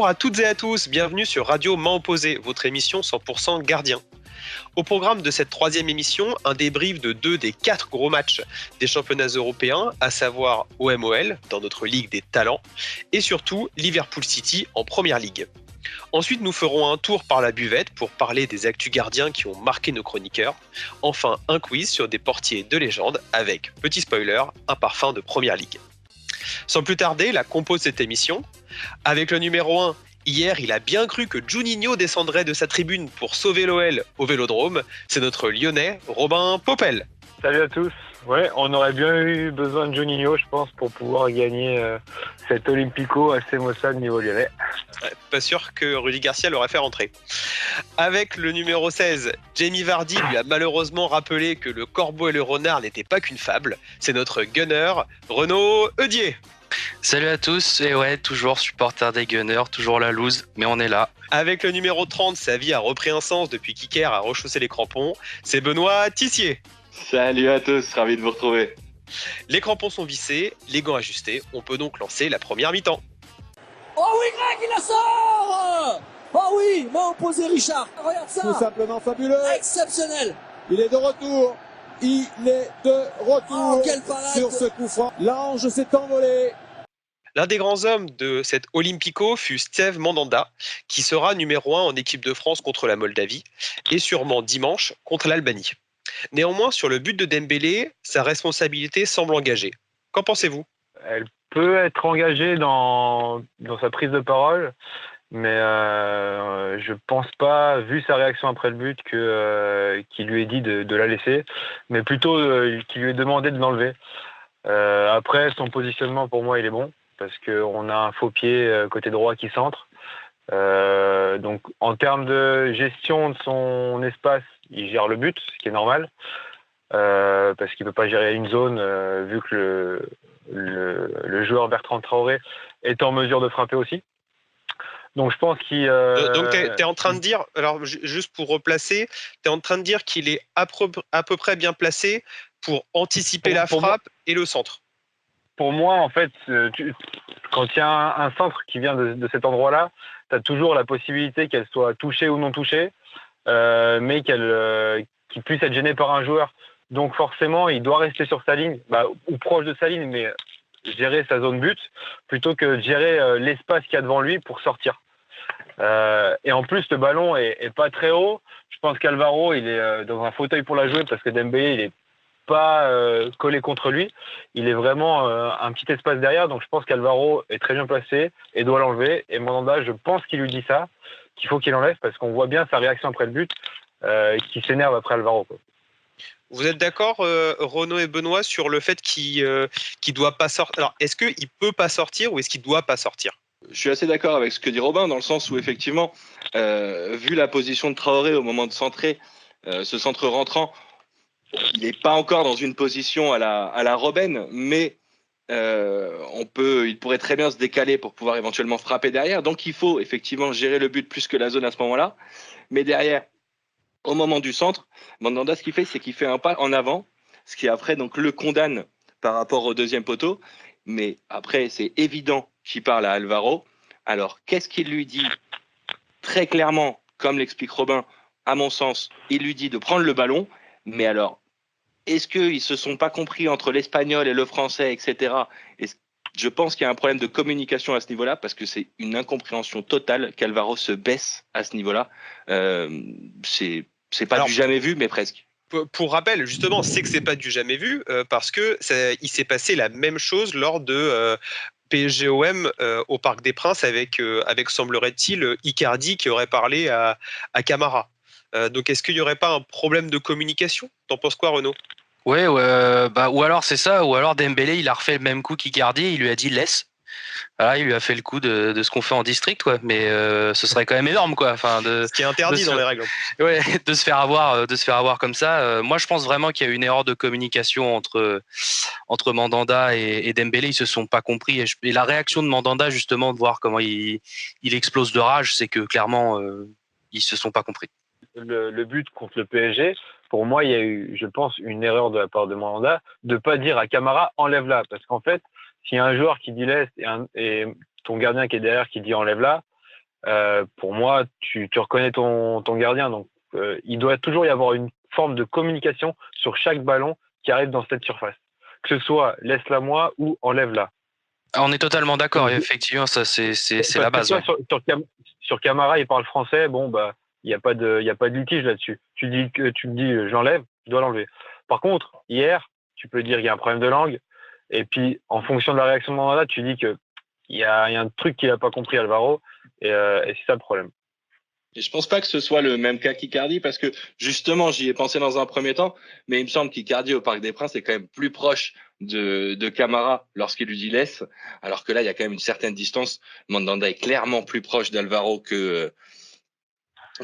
Bonjour à toutes et à tous, bienvenue sur Radio Main Opposée, votre émission 100% gardien. Au programme de cette troisième émission, un débrief de 2 des 4 gros matchs des championnats européens, à savoir OMOL, dans notre Ligue des Talents, et surtout Liverpool City en Première Ligue. Ensuite, nous ferons un tour par la buvette pour parler des actus gardiens qui ont marqué nos chroniqueurs. Enfin, un quiz sur des portiers de légende avec, petit spoiler, un parfum de Première Ligue. Sans plus tarder, la compo de cette émission. Avec le numéro 1, hier, il a bien cru que Juninho descendrait de sa tribune pour sauver l'OL au Vélodrome. C'est notre Lyonnais, Robin Popel. Salut à tous. Ouais, on aurait bien eu besoin de Juninho, je pense, pour pouvoir gagner cet Olympico AC Maussade niveau lyonnais. Pas sûr que Rudy Garcia l'aurait fait rentrer. Avec le numéro 16, Jamie Vardy lui a malheureusement rappelé que le corbeau et le renard n'étaient pas qu'une fable. C'est notre gunner, Renaud Eudier. Salut à tous, et ouais, toujours supporter des Gunners, toujours la loose, mais on est là. Avec le numéro 30, sa vie a repris un sens depuis qu'Iker a rechaussé les crampons. C'est Benoît Tissier. Salut à tous, ravi de vous retrouver. Les crampons sont vissés, les gants ajustés, on peut donc lancer la première mi-temps. Oh oui, Greg, il la sort! Oh oui, main opposée, Richard. Regarde ça. Tout simplement fabuleux. Exceptionnel. Il est de retour. Oh, quelle parade. Sur ce coup franc. L'ange s'est envolé. L'un des grands hommes de cet Olympico fut Steve Mandanda, qui sera numéro 1 en équipe de France contre la Moldavie et sûrement dimanche contre l'Albanie. Néanmoins, sur le but de Dembélé, sa responsabilité semble engagée. Qu'en pensez-vous ? Elle peut être engagée dans sa prise de parole, mais je pense pas, vu sa réaction après le but, qu'il lui ait dit de la laisser, mais plutôt qu'il lui ait demandé de l'enlever. Après, son positionnement, pour moi, il est bon, parce qu'on a un faux pied côté droit qui centre. Donc, en termes de gestion de son espace, il gère le but, ce qui est normal, parce qu'il ne peut pas gérer une zone, vu que le joueur Bertrand Traoré est en mesure de frapper aussi. Donc je pense qu'il... Donc tu es en train de dire, alors juste pour replacer, tu es en train de dire qu'il est à peu près bien placé pour anticiper la frappe et le centre. Pour moi, en fait, quand il y a un centre qui vient de cet endroit-là, tu as toujours la possibilité qu'elle soit touchée ou non touchée, mais qu'il puisse être gêné par un joueur. Donc forcément, il doit rester sur sa ligne, ou proche de sa ligne, mais gérer sa zone but, plutôt que de gérer l'espace qu'il y a devant lui pour sortir. Et en plus, le ballon est pas très haut. Je pense qu'Alvaro, il est dans un fauteuil pour la jouer, parce que Dembélé, il est pas collé contre lui. Il est vraiment un petit espace derrière, donc je pense qu'Alvaro est très bien placé et doit l'enlever. Et Mandanda, je pense qu'il lui dit ça, qu'il faut qu'il enlève, parce qu'on voit bien sa réaction après le but, qui s'énerve après Alvaro, quoi. Vous êtes d'accord, Renaud et Benoît, sur le fait qu'il doit pas sortir ? Alors, est-ce qu'il peut pas sortir ou est-ce qu'il doit pas sortir ? Je suis assez d'accord avec ce que dit Robin, dans le sens où effectivement, vu la position de Traoré au moment de centrer, ce centre rentrant, il n'est pas encore dans une position à la Robben, mais il pourrait très bien se décaler pour pouvoir éventuellement frapper derrière. Donc il faut effectivement gérer le but plus que la zone à ce moment-là. Mais derrière, au moment du centre, Mandanda, ce qu'il fait, c'est qu'il fait un pas en avant, ce qui après donc le condamne par rapport au deuxième poteau. Mais après, c'est évident qu'il parle à Alvaro. Alors, qu'est-ce qu'il lui dit ? Très clairement, comme l'explique Robin, à mon sens, il lui dit de prendre le ballon. Mais alors, est-ce qu'ils ne se sont pas compris entre l'espagnol et le français, etc. Je pense qu'il y a un problème de communication à ce niveau-là, parce que c'est une incompréhension totale qu'Alvaro se baisse à ce niveau-là. C'est pas du jamais vu, mais presque. Pour rappel, justement, c'est que c'est pas du jamais vu, parce que il s'est passé la même chose lors de PSG-OM au Parc des Princes avec semblerait-il, Icardi qui aurait parlé à Camara. Donc est-ce qu'il n'y aurait pas un problème de communication ? T'en penses quoi, Renaud ? Ouais, ou alors c'est ça, ou alors Dembélé, il a refait le même coup qu'Icardi, il lui a dit laisse. Voilà, il lui a fait le coup de ce qu'on fait en district, quoi. Mais ce serait quand même énorme, quoi. Enfin, ce qui est interdit dans les règles. Ouais, de se faire avoir comme ça. Moi, je pense vraiment qu'il y a eu une erreur de communication entre Mandanda et Dembélé. Ils se sont pas compris. Et la réaction de Mandanda, justement, de voir comment il explose de rage, c'est que clairement, ils se sont pas compris. Le but contre le PSG, pour moi, il y a eu, je pense, une erreur de la part de Mandanda de pas dire à Camara enlève-la, parce qu'en fait, s'il y a un joueur qui dit laisse et ton gardien qui est derrière qui dit enlève-la, pour moi, tu reconnais ton gardien. Donc, il doit toujours y avoir une forme de communication sur chaque ballon qui arrive dans cette surface. Que ce soit laisse-la moi ou enlève-la. On est totalement d'accord. Donc, Effectivement, ça c'est parce la que base. toi, Ouais. sur Camara, il parle français. Bon, bah, il n'y a pas de litige là-dessus. Tu me dis, j'enlève, je dois l'enlever. Par contre, hier, tu peux dire qu'il y a un problème de langue. Et puis, en fonction de la réaction de Mandanda, tu dis que il y a un truc qu'il n'a pas compris, Alvaro. Et c'est ça le problème. Et je pense pas que ce soit le même cas qu'Icardi parce que justement, j'y ai pensé dans un premier temps, mais il me semble qu'Icardi au Parc des Princes est quand même plus proche de Camara lorsqu'il lui dit laisse, alors que là, il y a quand même une certaine distance. Mandanda est clairement plus proche d'Alvaro qu'un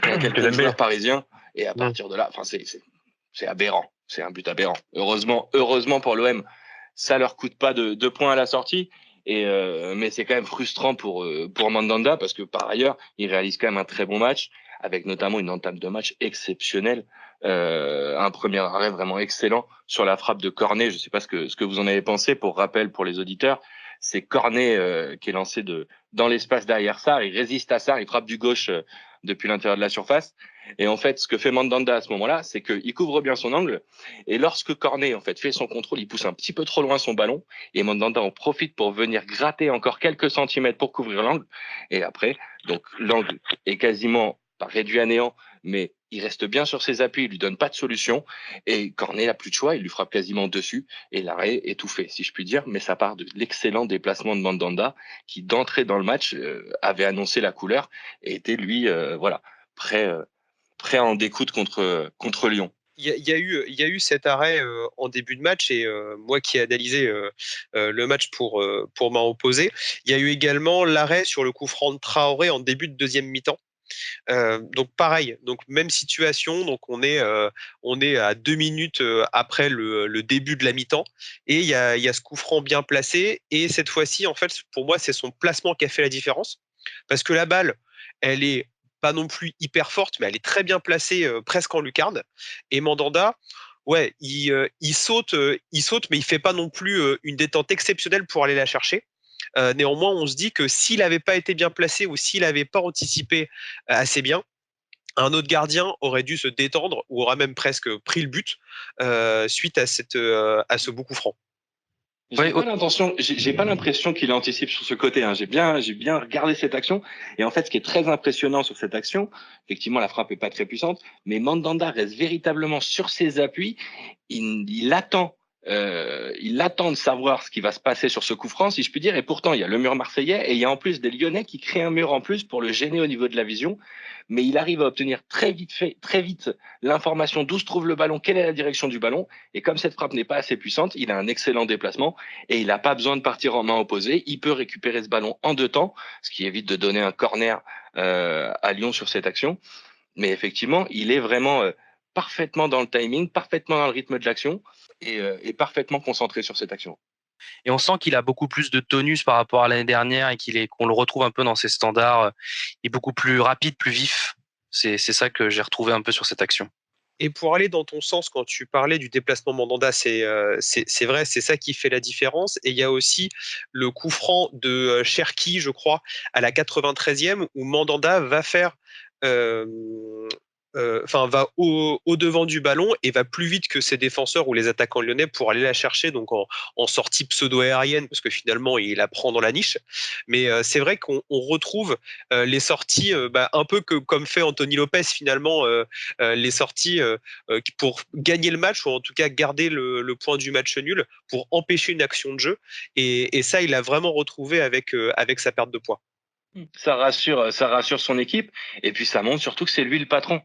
quelconque joueur parisien. Et à partir de là, enfin, c'est aberrant. C'est un but aberrant. Heureusement pour l'OM, ça leur coûte pas de points à la sortie. Mais c'est quand même frustrant pour Mandanda parce que par ailleurs, il réalise quand même un très bon match avec notamment une entame de match exceptionnelle, un premier arrêt vraiment excellent sur la frappe de Cornet. Je sais pas ce que vous en avez pensé. Pour rappel pour les auditeurs, c'est Cornet qui est lancé dans l'espace derrière Sarr. Il résiste à Sarr, il frappe du gauche depuis l'intérieur de la surface. Et en fait, ce que fait Mandanda à ce moment-là, c'est qu'il couvre bien son angle. Et lorsque Cornet en fait fait son contrôle, il pousse un petit peu trop loin son ballon. Et Mandanda en profite pour venir gratter encore quelques centimètres pour couvrir l'angle. Et après, donc l'angle est quasiment pas réduit à néant, mais il reste bien sur ses appuis, il lui donne pas de solution. Et Cornet n'a plus de choix, il lui frappe quasiment dessus. Et l'arrêt est tout fait, si je puis dire. Mais ça part de l'excellent déplacement de Mandanda, qui d'entrée dans le match avait annoncé la couleur et était lui, prêt à en découdre contre Lyon. Il y a eu cet arrêt en début de match et moi qui ai analysé le match pour m'en opposer, il y a eu également l'arrêt sur le coup franc de Traoré en début de deuxième mi-temps. Donc pareil, donc même situation, donc on est à 2 minutes après le début de la mi-temps et il y a ce coup franc bien placé et cette fois-ci en fait pour moi c'est son placement qui a fait la différence parce que la balle elle est pas non plus hyper forte mais elle est très bien placée presque en lucarne et Mandanda ouais il saute mais il fait pas non plus une détente exceptionnelle pour aller la chercher. Néanmoins, on se dit que s'il n'avait pas été bien placé ou s'il n'avait pas anticipé assez bien, un autre gardien aurait dû se détendre ou aurait même presque pris le but suite à ce beau coup franc. J'ai pas l'impression qu'il anticipe sur ce côté. Hein. J'ai bien regardé cette action. Et en fait, ce qui est très impressionnant sur cette action, effectivement, la frappe est pas très puissante, mais Mandanda reste véritablement sur ses appuis. Il attend de savoir ce qui va se passer sur ce coup franc, si je puis dire. Et pourtant, il y a le mur marseillais et il y a en plus des Lyonnais qui créent un mur en plus pour le gêner au niveau de la vision. Mais il arrive à obtenir très vite l'information d'où se trouve le ballon, quelle est la direction du ballon. Et comme cette frappe n'est pas assez puissante, il a un excellent déplacement et il n'a pas besoin de partir en main opposée. Il peut récupérer ce ballon en 2 temps, ce qui évite de donner un corner à Lyon sur cette action. Mais effectivement, il est vraiment parfaitement dans le timing, parfaitement dans le rythme de l'action et parfaitement concentré sur cette action. Et on sent qu'il a beaucoup plus de tonus par rapport à l'année dernière et qu'on le retrouve un peu dans ses standards. Il est beaucoup plus rapide, plus vif. C'est ça que j'ai retrouvé un peu sur cette action. Et pour aller dans ton sens, quand tu parlais du déplacement Mandanda, c'est vrai, c'est ça qui fait la différence. Et il y a aussi le coup franc de Cherki, je crois, à la 93e, où Mandanda va faire va au devant du ballon et va plus vite que ses défenseurs ou les attaquants lyonnais pour aller la chercher donc en sortie pseudo-aérienne parce que finalement il la prend dans la niche. Mais c'est vrai qu'on retrouve les sorties un peu comme fait Anthony Lopez finalement, les sorties pour gagner le match ou en tout cas garder le point du match nul pour empêcher une action de jeu et ça il l'a vraiment retrouvé avec sa perte de poids. Ça rassure son équipe et puis ça montre surtout que c'est lui le patron.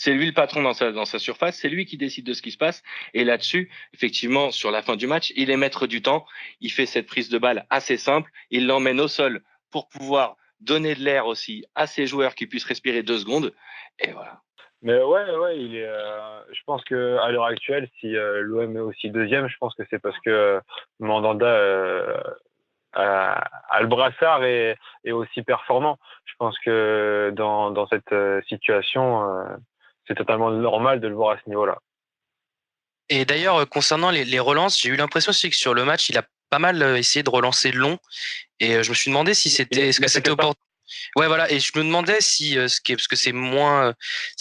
C'est lui le patron dans sa surface, c'est lui qui décide de ce qui se passe. Et là-dessus, effectivement, sur la fin du match, il est maître du temps. Il fait cette prise de balle assez simple. Il l'emmène au sol pour pouvoir donner de l'air aussi à ses joueurs qui puissent respirer 2 secondes. Et voilà. Mais ouais, il est. Je pense que à l'heure actuelle, si l'OM est aussi deuxième, je pense que c'est parce que Mandanda a le brassard et est aussi performant. Je pense que dans cette situation, c'est totalement normal de le voir à ce niveau-là. Et d'ailleurs, concernant les relances, j'ai eu l'impression aussi que sur le match, il a pas mal essayé de relancer long. Et je me suis demandé si c'était, est-ce que c'était opportun. Ouais, voilà. Et je me demandais si, parce que c'est moins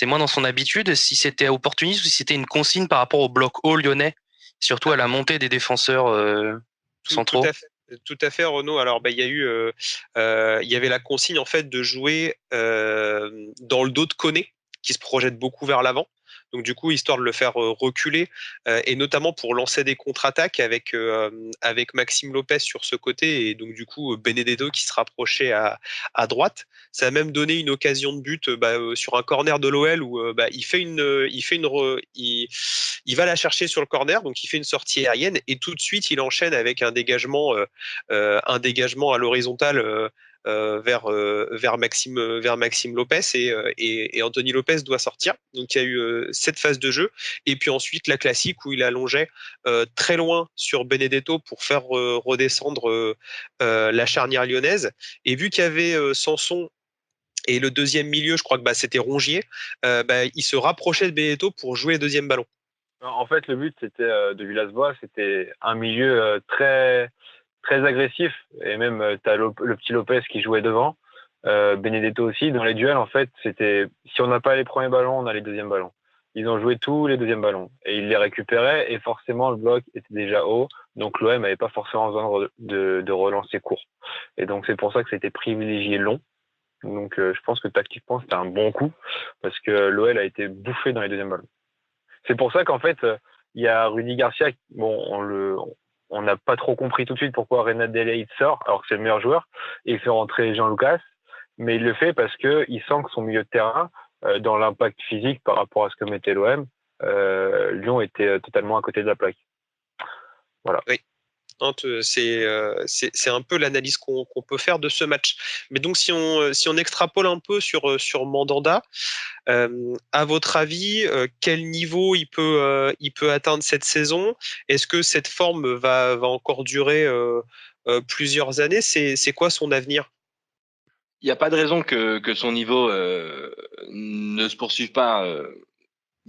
dans son habitude, si c'était opportuniste ou si c'était une consigne par rapport au bloc haut lyonnais, surtout à la montée des défenseurs Tout centraux. à fait. Tout à fait, Renaud. Alors, il y a eu, il y avait la consigne en fait de jouer dans le dos de Koné, qui se projette beaucoup vers l'avant. Donc, du coup, histoire de le faire reculer, et notamment pour lancer des contre-attaques avec Maxime Lopez sur ce côté, et donc du coup Benedetto qui se rapprochait à droite. Ça a même donné une occasion de but sur un corner de l'OL où il va la chercher sur le corner, donc il fait une sortie aérienne et tout de suite il enchaîne avec un dégagement à l'horizontale vers Maxime Lopez et Anthony Lopez doit sortir. Donc il y a eu cette phase de jeu et puis ensuite la classique où il allongeait très loin sur Benedetto pour faire redescendre la charnière lyonnaise. Et vu qu'il y avait Sanson et le deuxième milieu, je crois que c'était Rongier, il se rapprochait de Benedetto pour jouer le deuxième ballon. En fait, le but c'était de Villas-Boas, c'était un milieu très agressif, et même tu as le petit Lopez qui jouait devant, Benedetto aussi. Dans les duels, en fait, c'était si on n'a pas les premiers ballons, on a les deuxièmes ballons. Ils ont joué tous les deuxièmes ballons et ils les récupéraient, et forcément le bloc était déjà haut, donc l'OM n'avait pas forcément besoin de relancer court. Et donc c'est pour ça que c'était privilégié long. Donc je pense que tactiquement c'était un bon coup, parce que l'OL a été bouffé dans les deuxièmes ballons. C'est pour ça qu'en fait, il y a Rudy Garcia. Bon, on n'a pas trop compris tout de suite pourquoi Reina Delahit sort, alors que c'est le meilleur joueur, et il fait rentrer Jean Lucas. Mais il le fait parce qu'il sent que son milieu de terrain, dans l'impact physique par rapport à ce que mettait l'OM, Lyon était totalement à côté de la plaque. Voilà. Oui. C'est un peu l'analyse qu'on peut faire de ce match. Mais donc, si on extrapole un peu sur Mandanda, à votre avis, quel niveau il peut atteindre cette saison? Est-ce que cette forme va encore durer plusieurs années? C'est quoi son avenir? Il n'y a pas de raison que son niveau ne se poursuive pas,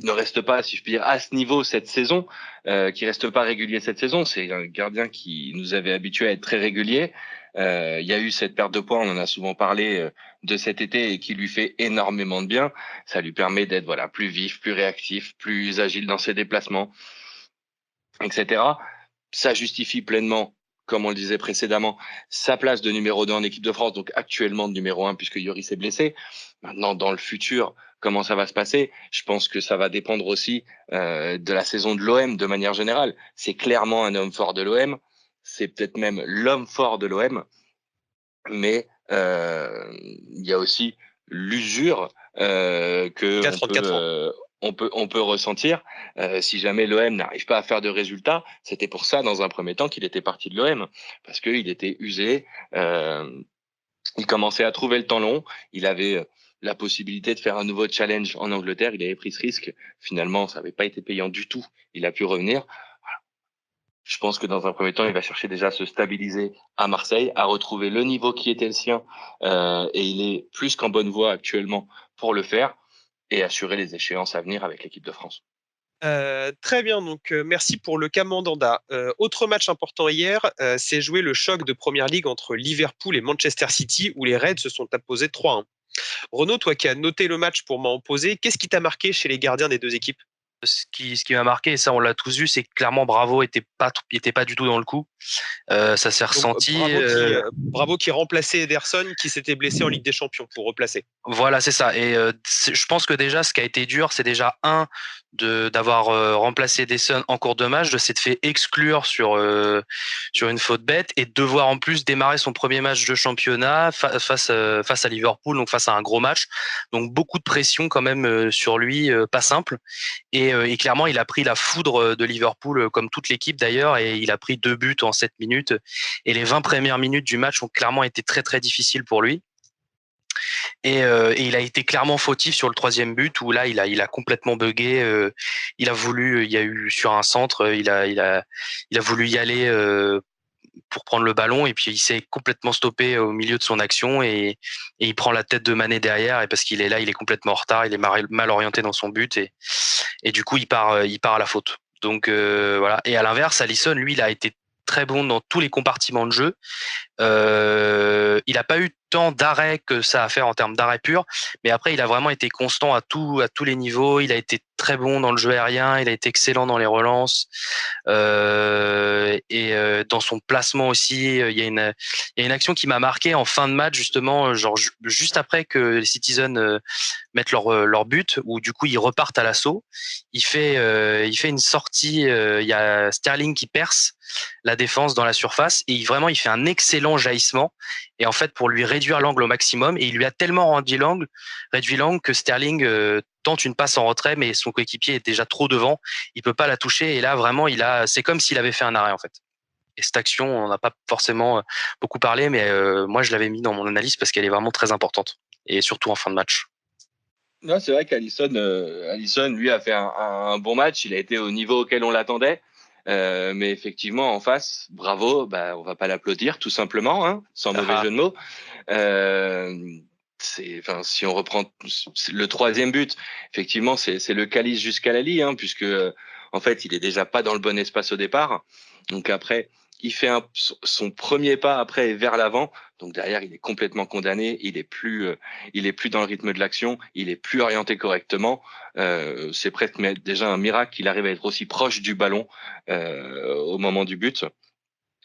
ne reste pas, si je puis dire, à ce niveau cette saison, qui reste pas régulier cette saison. C'est un gardien qui nous avait habitués à être très régulier. Il y a eu cette perte de poids, on en a souvent parlé de cet été, et qui lui fait énormément de bien. Ça lui permet d'être plus vif, plus réactif, plus agile dans ses déplacements, etc. Ça justifie pleinement, comme on le disait précédemment, sa place de numéro 2 en équipe de France, donc actuellement de numéro 1 puisque Yoris est blessé. Maintenant, dans le futur, comment ça va se passer? Je pense que ça va dépendre aussi de la saison de l'OM de manière générale. C'est clairement un homme fort de l'OM, c'est peut-être même l'homme fort de l'OM, mais il y a aussi l'usure que 34 ans. on peut ressentir si jamais l'OM n'arrive pas à faire de résultats. C'était pour ça, dans un premier temps, qu'il était parti de l'OM, parce qu'il était usé. Il commençait à trouver le temps long. Il avait la possibilité de faire un nouveau challenge en Angleterre. Il avait pris ce risque. Finalement, ça n'avait pas été payant du tout. Il a pu revenir. Je pense que dans un premier temps, il va chercher déjà à se stabiliser à Marseille, à retrouver le niveau qui était le sien, et il est plus qu'en bonne voie actuellement pour le faire et assurer les échéances à venir avec l'équipe de France. Très bien, donc merci pour le cas Mandanda. Autre match important hier, c'est joué le choc de Première Ligue entre Liverpool et Manchester City où les Reds se sont imposés 3-1. Renaud, toi qui as noté le match pour m'en opposer, qu'est-ce qui t'a marqué chez les gardiens des deux équipes? Ce qui m'a marqué, et ça on l'a tous vu, c'est que clairement Bravo était pas du tout dans le coup. Ça s'est Donc, ressenti. Bravo qui remplaçait Ederson qui s'était blessé en Ligue des Champions pour replacer. Voilà, c'est ça. Et je pense que déjà, ce qui a été dur, c'est déjà d'avoir remplacé Ederson en cours de match, de s'être fait exclure sur une faute bête et de devoir en plus démarrer son premier match de championnat face à Liverpool, donc face à un gros match. Donc beaucoup de pression quand même sur lui, pas simple. Et clairement, il a pris la foudre de Liverpool, comme toute l'équipe d'ailleurs, et il a pris 2 buts en 7 minutes. Et les 20 premières minutes du match ont clairement été très très difficiles pour lui. Et il a été clairement fautif sur le 3e but où là il a complètement bugué. Il y a eu sur un centre, il a voulu y aller pour prendre le ballon et puis il s'est complètement stoppé au milieu de son action et il prend la tête de Mané derrière et parce qu'il est là, il est complètement en retard, il est mal orienté dans son but et du coup il part à la faute. Donc voilà. Et à l'inverse, Alisson, lui, il a été très bon dans tous les compartiments de jeu. Il n'a pas eu tant d'arrêts que ça à faire en termes d'arrêt pur, mais après il a vraiment été constant à tous les niveaux. Il a été très bon dans le jeu aérien, il a été excellent dans les relances et dans son placement aussi. Il y a une action qui m'a marqué en fin de match justement, genre juste après que les Citizens mettent leur but, où du coup ils repartent à l'assaut. Il fait une sortie. Il y a Sterling qui perce la défense dans la surface et vraiment il fait un excellent jaillissement. Et en fait, pour lui réduire l'angle au maximum, et il lui a tellement réduit l'angle que Sterling tente une passe en retrait, mais son coéquipier est déjà trop devant, il peut pas la toucher. Et là, vraiment, c'est comme s'il avait fait un arrêt en fait. Et cette action, on n'a pas forcément beaucoup parlé, mais moi, je l'avais mis dans mon analyse parce qu'elle est vraiment très importante, et surtout en fin de match. Non, c'est vrai qu'Alisson, lui, a fait un bon match. Il a été au niveau auquel on l'attendait. Mais effectivement, en face, bravo, on va pas l'applaudir, tout simplement, hein, sans mauvais jeu de mots. Si on reprend le troisième but, effectivement, c'est le calice jusqu'à la ligne, hein, puisque en fait, il est déjà pas dans le bon espace au départ. Donc après, il fait son premier pas après vers l'avant. Donc derrière, il est complètement condamné. Il est plus dans le rythme de l'action. Il est plus orienté correctement. C'est presque déjà un miracle qu'il arrive à être aussi proche du ballon au moment du but.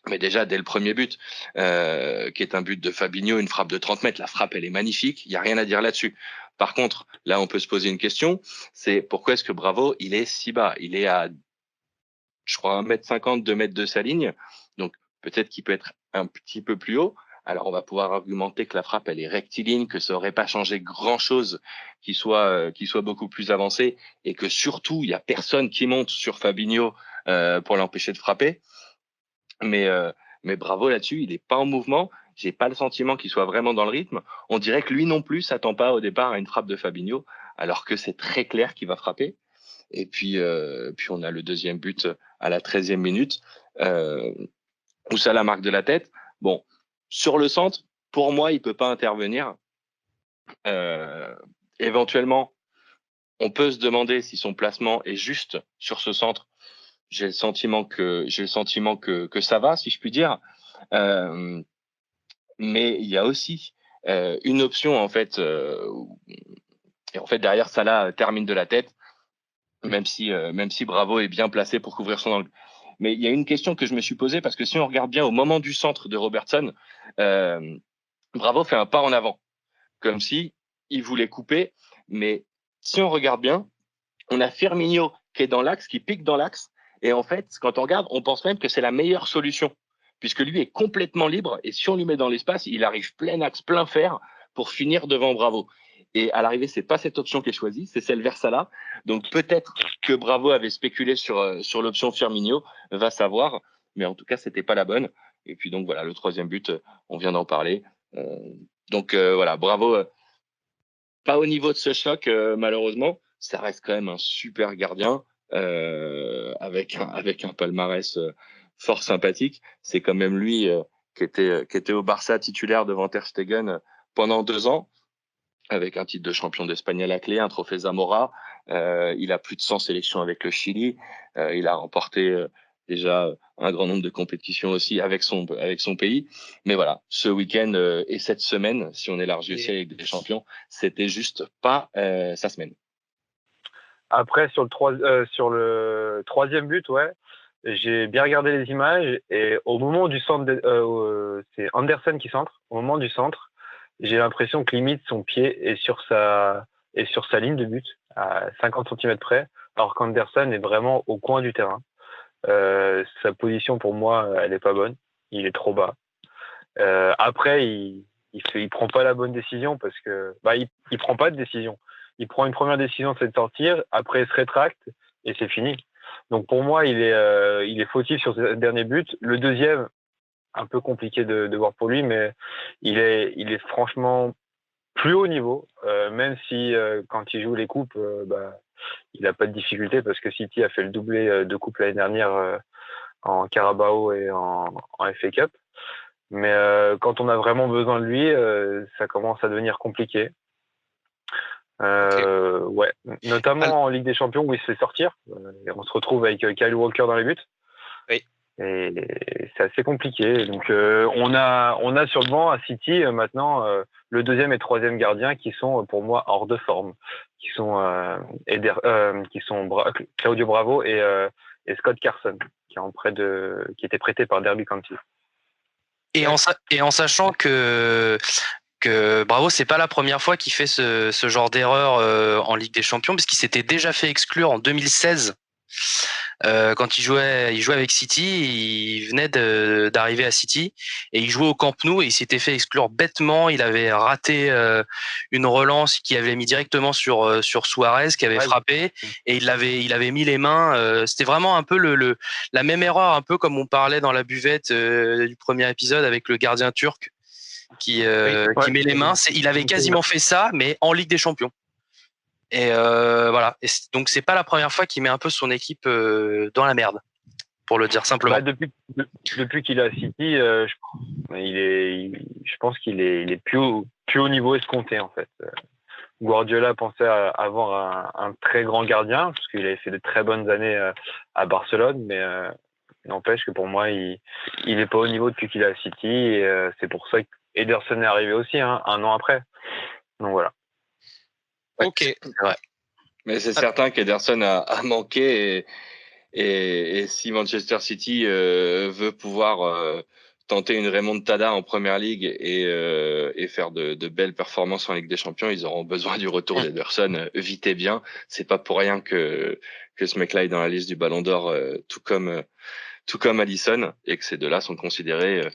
Mais déjà, dès le premier but, qui est un but de Fabinho, une frappe de 30 mètres, la frappe, elle est magnifique. Il n'y a rien à dire là-dessus. Par contre, là, on peut se poser une question. C'est pourquoi est-ce que Bravo, il est si bas? Il est à, je crois, 1m50, 2 mètres de sa ligne. Donc, peut-être qu'il peut être un petit peu plus haut. Alors, on va pouvoir argumenter que la frappe, elle est rectiligne, que ça aurait pas changé grand-chose qui soit beaucoup plus avancé et que surtout, il y a personne qui monte sur Fabinho pour l'empêcher de frapper. Mais Bravo là-dessus, il est pas en mouvement. J'ai pas le sentiment qu'il soit vraiment dans le rythme. On dirait que lui non plus s'attend pas au départ à une frappe de Fabinho, alors que c'est très clair qu'il va frapper. Et puis on a le deuxième but à la 13e minute où ça la marque de la tête. Bon, sur le centre, pour moi, il peut pas intervenir. Éventuellement, on peut se demander si son placement est juste sur ce centre. J'ai le sentiment que ça va, si je puis dire. Mais il y a aussi une option en fait, et en fait derrière Salah termine de la tête, même si Bravo est bien placé pour couvrir son angle. Mais il y a une question que je me suis posée parce que si on regarde bien au moment du centre de Robertson, Bravo fait un pas en avant, comme si il voulait couper. Mais si on regarde bien, on a Firmino qui est dans l'axe, qui pique dans l'axe. Et en fait, quand on regarde, on pense même que c'est la meilleure solution, puisque lui est complètement libre. Et si on lui met dans l'espace, il arrive plein axe, plein fer pour finir devant Bravo. Et à l'arrivée, c'est pas cette option qui est choisie, c'est celle vers Salah. Donc peut-être que Bravo avait spéculé sur l'option Firmino, va savoir. Mais en tout cas, c'était pas la bonne. Et puis donc voilà, le troisième but, on vient d'en parler. Donc voilà, Bravo. Pas au niveau de ce choc, malheureusement. Ça reste quand même un super gardien avec un palmarès fort sympathique. C'est quand même lui qui était au Barça titulaire devant Ter Stegen pendant 2 ans, avec un titre de champion d'Espagne à la clé, un trophée Zamora. Il a plus de 100 sélections avec le Chili. Il a remporté déjà un grand nombre de compétitions aussi avec son pays. Mais voilà, ce week-end et cette semaine, si on élargit aussi avec des champions, c'était juste pas sa semaine. Après, sur le troisième but, ouais, j'ai bien regardé les images et au moment du centre, c'est Anderson qui centre. Au moment du centre, j'ai l'impression que limite son pied est sur sa ligne de but à 50 cm près, alors qu'Anderson est vraiment au coin du terrain. Sa position pour moi, elle est pas bonne. Il est trop bas. Après, il prend pas la bonne décision parce que il prend pas de décision. Il prend une première décision, c'est de sortir. Après, il se rétracte et c'est fini. Donc pour moi, il est fautif sur ce dernier but. Le deuxième, un peu compliqué de voir pour lui, mais il est franchement plus haut niveau, même si quand il joue les coupes, il n'a pas de difficulté parce que City a fait le doublé de coupe l'année dernière en Carabao et en FA Cup. Mais quand on a vraiment besoin de lui, ça commence à devenir compliqué. Ouais, notamment en Ligue des Champions où il se fait sortir. Et on se retrouve avec Kyle Walker dans les buts. Oui. Et c'est assez compliqué. Donc on a sur le banc à City maintenant le deuxième et troisième gardien qui sont pour moi hors de forme, qui sont Claudio Bravo et Scott Carson qui était prêté par Derby County. Et en sachant que Bravo, c'est pas la première fois qu'il fait ce genre d'erreur en Ligue des Champions, parce qu'il s'était déjà fait exclure en 2016 quand il jouait avec City. Il venait d'arriver à City et il jouait au Camp Nou et il s'était fait exclure bêtement. Il avait raté une relance qui avait mis directement sur Suarez qui avait frappé et il avait mis les mains. C'était vraiment un peu la même erreur, un peu comme on parlait dans la buvette du premier épisode avec le gardien turc qui met les mains. Il avait quasiment fait ça, mais en Ligue des Champions. Et voilà. Et donc c'est pas la première fois qu'il met un peu son équipe dans la merde, pour le dire simplement. Depuis qu'il est à City, je pense qu'il est plus au niveau escompté en fait. Guardiola pensait avoir un très grand gardien parce qu'il avait fait de très bonnes années à Barcelone, mais n'empêche que pour moi il est pas au niveau depuis qu'il est à City et c'est pour ça qu'Ederson est arrivé aussi un an après. Donc voilà. Ok. Ouais. Mais c'est certain qu'Ederson a manqué et si Manchester City veut pouvoir tenter une remontada en Première Ligue et faire de belles performances en Ligue des Champions, ils auront besoin du retour d'Ederson vite et bien. C'est pas pour rien que ce mec-là est dans la liste du Ballon d'Or, tout comme Alisson, et que ces deux-là sont considérés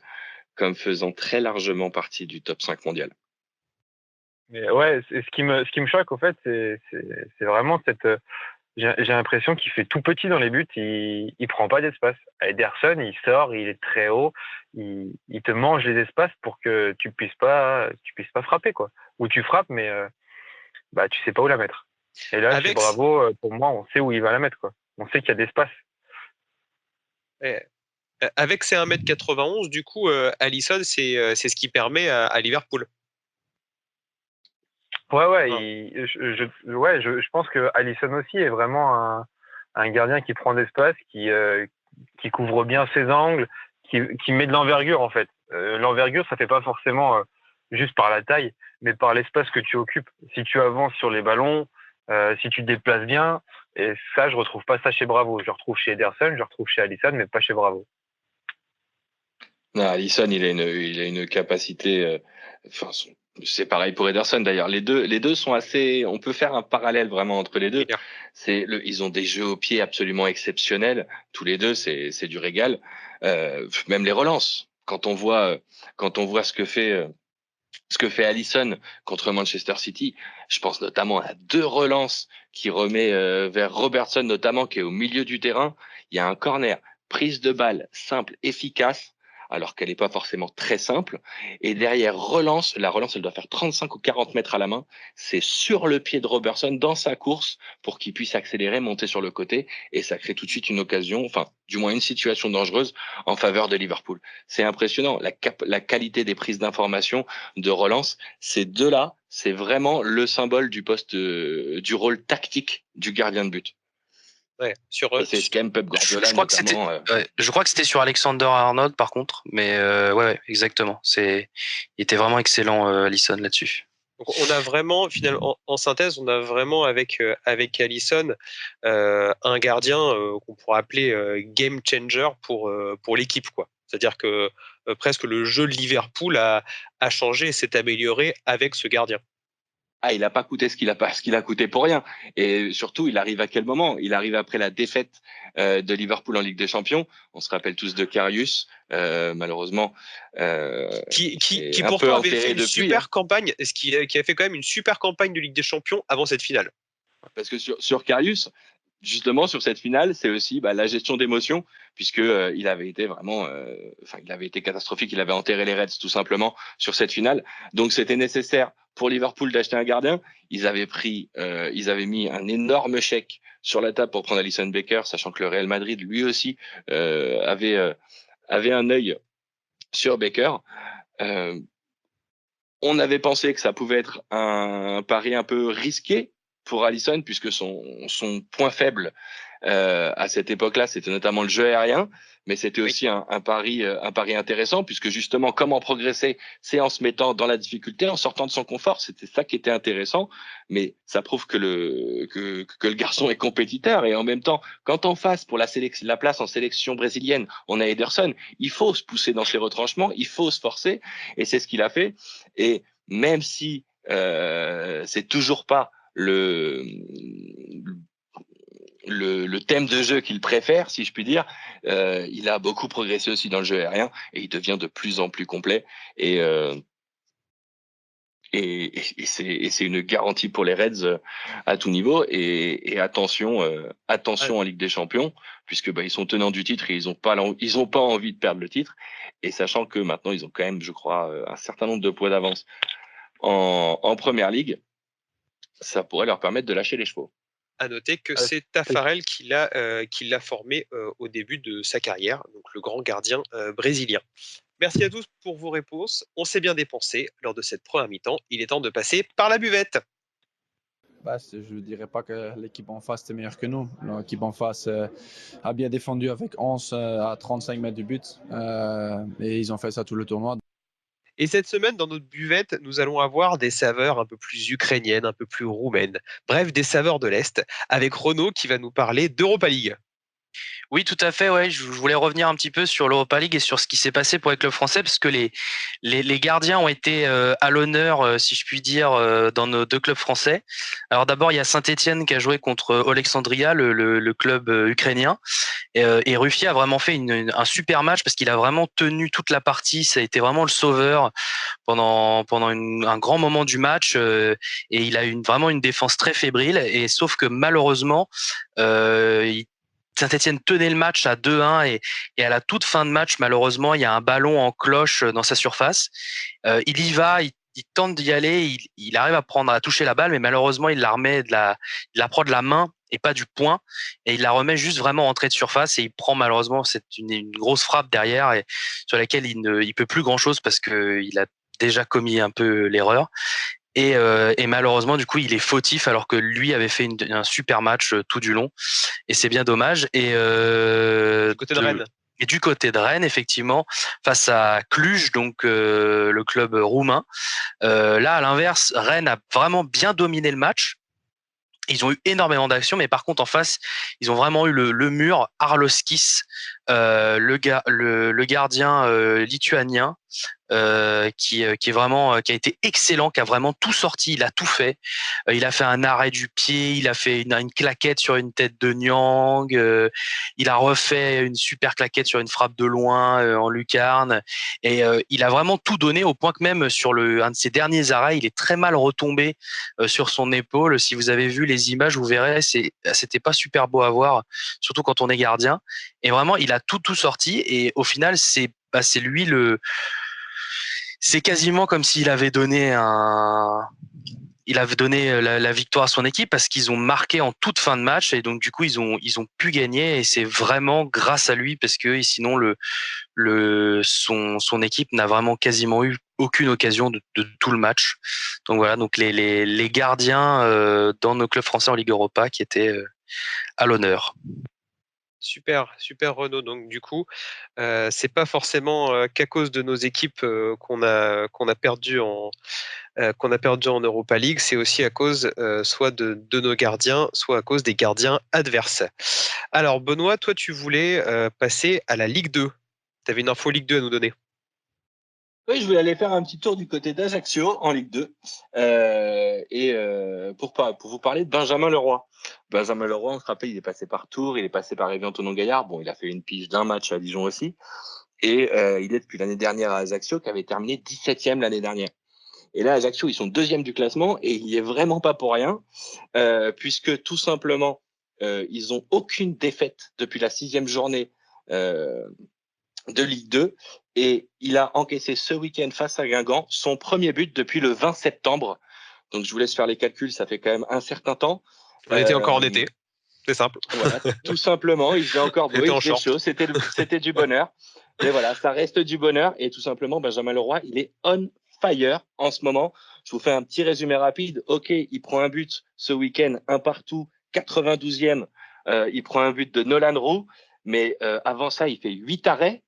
comme faisant très largement partie du top 5 mondial. Mais ouais, ce qui me choque, au fait, c'est vraiment j'ai l'impression qu'il fait tout petit dans les buts, il prend pas d'espace. Ederson, il sort, il est très haut, il te mange les espaces pour que tu puisses pas frapper, quoi. Ou tu frappes, mais tu sais pas où la mettre. Et là, chez Bravo, pour moi, on sait où il va la mettre, quoi. On sait qu'il y a d'espace. Avec ses 1m91, du coup, Alisson, c'est ce qui permet à Liverpool. Ouais, je pense que Alisson aussi est vraiment un gardien qui prend d'espace, qui couvre bien ses angles, qui met de l'envergure en fait. L'envergure, ça fait pas forcément juste par la taille, mais par l'espace que tu occupes. Si tu avances sur les ballons, si tu te déplaces bien, et ça, je retrouve pas ça chez Bravo. Je le retrouve chez Ederson, je le retrouve chez Alisson, mais pas chez Bravo. Non, Alisson, il a une capacité. C'est pareil pour Ederson d'ailleurs. Les deux sont assez. On peut faire un parallèle vraiment entre les deux. Ils ont des jeux au pied absolument exceptionnels. Tous les deux, c'est du régal. Même les relances. Quand on voit ce que fait Alisson contre Manchester City, je pense notamment à 2 relances qui remet vers Robertson notamment, qui est au milieu du terrain. Il y a un corner, prise de balle simple, efficace, alors qu'elle n'est pas forcément très simple. Et derrière, la relance, elle doit faire 35 ou 40 mètres à la main. C'est sur le pied de Robertson dans sa course pour qu'il puisse accélérer, monter sur le côté. Et ça crée tout de suite une occasion, enfin, du moins une situation dangereuse en faveur de Liverpool. C'est impressionnant. La qualité des prises d'information, de relance, ces deux-là, c'est vraiment le symbole du poste, du rôle tactique du gardien de but. Ouais, c'est ce qu'aime Pep Guardiola je crois que c'était sur Alexander-Arnold par contre, mais ouais, exactement. Il était vraiment excellent Alisson là-dessus. Donc on a vraiment, finalement, en synthèse, on a vraiment avec Alisson un gardien qu'on pourrait appeler game changer pour l'équipe, quoi. C'est-à-dire que presque le jeu de Liverpool a changé et s'est amélioré avec ce gardien. Il n'a pas coûté ce qu'il a coûté pour rien. Et surtout, il arrive à quel moment? Il arrive après la défaite de Liverpool en Ligue des Champions. On se rappelle tous de Karius, malheureusement. Qui pourtant avait fait une super campagne, qui a fait quand même une super campagne de Ligue des Champions avant cette finale. Parce que sur Karius, justement, sur cette finale, c'est aussi la gestion d'émotions, puisque il avait été vraiment, il avait été catastrophique. Il avait enterré les Reds tout simplement sur cette finale. Donc c'était nécessaire pour Liverpool d'acheter un gardien. Ils avaient mis un énorme chèque sur la table pour prendre Alisson Becker, sachant que le Real Madrid lui aussi avait un œil sur Becker. On avait pensé que ça pouvait être un pari un peu risqué pour Alisson, puisque son point faible, à cette époque-là, c'était notamment le jeu aérien, mais c'était aussi un pari intéressant, puisque justement, comment progresser, c'est en se mettant dans la difficulté, en sortant de son confort. C'était ça qui était intéressant, mais ça prouve que le garçon est compétiteur. Et en même temps, quand en face, pour la place en sélection brésilienne, on a Ederson, il faut se pousser dans ses retranchements, il faut se forcer, et c'est ce qu'il a fait. Et même si c'est toujours pas le thème de jeu qu'il préfère, si je puis dire, il a beaucoup progressé aussi dans le jeu aérien et il devient de plus en plus complet. Et c'est une garantie pour les Reds à tout niveau. Et attention en Ligue des Champions, puisque ils sont tenants du titre et ils ont pas envie de perdre le titre. Et sachant que maintenant ils ont quand même, je crois, un certain nombre de points d'avance en Première Ligue, ça pourrait leur permettre de lâcher les chevaux. À noter que c'est Taffarel qui l'a formé au début de sa carrière, donc le grand gardien brésilien. Merci à tous pour vos réponses. On s'est bien dépensé lors de cette première mi-temps. Il est temps de passer par la buvette. Je ne dirais pas que l'équipe en face était meilleure que nous. L'équipe en face a bien défendu avec 11 à 35 mètres du but. Et ils ont fait ça tout le tournoi. Et cette semaine, dans notre buvette, nous allons avoir des saveurs un peu plus ukrainiennes, un peu plus roumaines. Bref, des saveurs de l'Est, avec Renaud qui va nous parler d'Europa League. Oui, tout à fait. Ouais, je voulais revenir un petit peu sur l'Europa League et sur ce qui s'est passé pour les clubs français, parce que les gardiens ont été à l'honneur, si je puis dire, dans nos deux clubs français. Alors d'abord, il y a Saint-Étienne qui a joué contre Alexandria, le club ukrainien, et Ruffier a vraiment fait un super match parce qu'il a vraiment tenu toute la partie. Ça a été vraiment le sauveur pendant un grand moment du match, et il a eu vraiment une défense très fébrile. Et sauf que malheureusement, Saint-Étienne tenait le match à 2-1 et à la toute fin de match, malheureusement, il y a un ballon en cloche dans sa surface. Il y va, il tente d'y aller, il arrive à toucher la balle, mais malheureusement, il la prend de la main et pas du poing, et il la remet juste vraiment entrée de surface et il prend malheureusement une grosse frappe derrière et sur laquelle il peut plus grand chose parce que il a déjà commis un peu l'erreur. Et malheureusement, du coup, il est fautif alors que lui avait fait un super match tout du long. Et c'est bien dommage. Du côté de Rennes. Et du côté de Rennes, effectivement, face à Cluj, donc le club roumain. Là, à l'inverse, Rennes a vraiment bien dominé le match. Ils ont eu énormément d'actions, mais par contre en face, ils ont vraiment eu le mur. Arloskis, le gardien lituanien, qui est vraiment, qui a été excellent, qui a vraiment tout sorti, il a tout fait. Il a fait un arrêt du pied, il a fait une claquette sur une tête de Nyang, il a refait une super claquette sur une frappe de loin en lucarne, et il a vraiment tout donné au point que même sur un de ses derniers arrêts, il est très mal retombé sur son épaule. Si vous avez vu les images, vous verrez, c'était pas super beau à voir, surtout quand on est gardien. Et vraiment, il a tout sorti, et au final, c'est lui c'est quasiment comme s'il avait donné la victoire à son équipe, parce qu'ils ont marqué en toute fin de match, et donc du coup ils ont pu gagner, et c'est vraiment grâce à lui, parce que sinon son équipe n'a vraiment quasiment eu aucune occasion de tout le match. Donc voilà, donc les gardiens dans nos clubs français en Ligue Europa qui étaient à l'honneur. Super Renaud. Donc du coup, c'est pas forcément qu'à cause de nos équipes qu'on a perdu en Europa League, c'est aussi à cause soit de nos gardiens, soit à cause des gardiens adverses. Alors Benoît, toi tu voulais passer à la Ligue 2. Tu avais une info Ligue 2 à nous donner. Oui, je voulais aller faire un petit tour du côté d'Ajaccio en Ligue 2 pour vous parler de Benjamin Leroy. Benjamin Leroy, on se rappelle, il est passé par Tours, il est passé par Évian-Thonon-Gaillard. Bon, il a fait une pige d'un match à Dijon aussi. Et il est depuis l'année dernière à Ajaccio, qui avait terminé 17e l'année dernière. Et là, Ajaccio, ils sont 2e du classement et il n'y est vraiment pas pour rien, puisque tout simplement, ils ont aucune défaite depuis la 6e journée de Ligue 2, et il a encaissé ce week-end face à Guingamp son premier but depuis le 20 septembre. Donc je vous laisse faire les calculs, ça fait quand même un certain temps. On était encore en été, c'est simple. Voilà, tout simplement, il faisait encore beau, il faisait chaud, c'était du bonheur. Mais voilà, ça reste du bonheur, et tout simplement, Benjamin Leroy, il est on fire en ce moment. Je vous fais un petit résumé rapide. Ok, il prend un but ce week-end, un partout, 92e il prend un but de Nolan Roux, mais avant ça, il fait 8 arrêts.